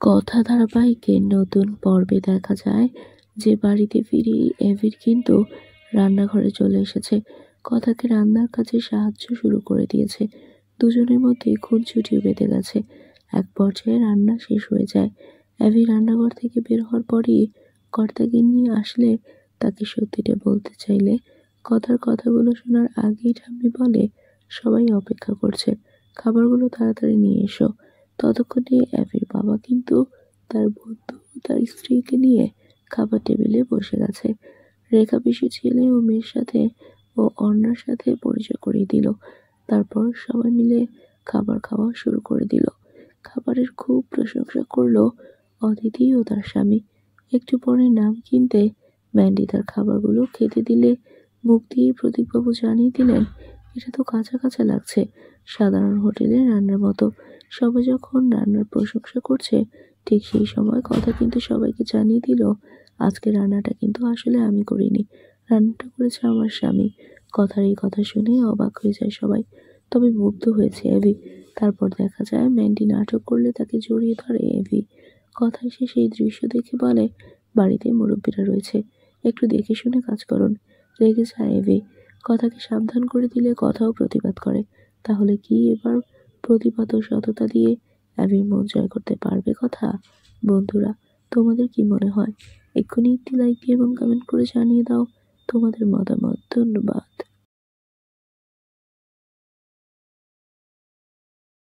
কথা ধারাবাহিকের নতুন পর্বে দেখা যায় যে বাড়িতে ফিরে এভির কিন্তু রান্নাঘরে চলে এসেছে। কথাকে রান্নার কাজে সাহায্য শুরু করে দিয়েছে। দুজনের মধ্যে খুনসুটিও বেঁধে গেছে। এক পর্যায়ে রান্না শেষ হয়ে যায়। এভি রান্নাঘর থেকে বের হওয়ার পরই কর্তাগিন্নি আসলে তাকে সত্যিটা বলতে চাইলে কথার কথাগুলো শোনার আগেই ঠাম্মি বলে, সবাই অপেক্ষা করছে, খাবারগুলো তাড়াতাড়ি নিয়ে এসো। ততক্ষণে অ্যাবির বাবা কিন্তু তার বন্ধু তার স্ত্রীকে নিয়ে খাবার টেবিলে বসে গেছে। রেখা পিসি ছেলে ও মেয়ের সাথে ও অন্যার সাথে পরিচয় করিয়ে দিল। তারপর সবাই মিলে খাবার খাওয়া শুরু করে দিল। খাবারের খুব প্রশংসা করলো অদিতি ও তার স্বামী। একটু পরে নাম কিনতে ম্যান্ডি তার খাবারগুলো খেতে দিলে মুখ দিয়ে প্রদীপবাবু জানিয়ে দিলেন, এটা তো কাঁচা কাঁচা লাগছে, সাধারণ হোটেলের রান্নার মতো। সবাই যখন রান্নার প্রশংসা করছে ঠিক সেই সময় কথা কিন্তু সবাইকে জানিয়ে দিল, আজকে রান্নাটা কিন্তু আসলে আমি করিনি, রান্নাটা করেছে আমার স্বামী। কথার এই কথা শুনে অবাক হয়ে যায় সবাই, তবে মুগ্ধ হয়েছে এভি। তারপর দেখা যায় ম্যান্ডি নাটক করলে তাকে জড়িয়ে ধরে এভি। কথা এসে সেই দৃশ্য দেখে বলে, বাড়িতে মুরব্বীরা রয়েছে, একটু দেখে শুনে কাজ করুন। রেগে যায় এভি। কথাকে সাবধান করে দিলে কথাও প্রতিবাদ করে। তাহলে কি এবার প্রতিবাদ ও সততা দিয়ে অ্যাবির মন জয় করতে পারবে কথা? বন্ধুরা, তোমাদের কি মনে হয়? এক্ষুনি একটি লাইক দিয়ে এবং কমেন্ট করে জানিয়ে দাও তোমাদের মতামত। ধন্যবাদ।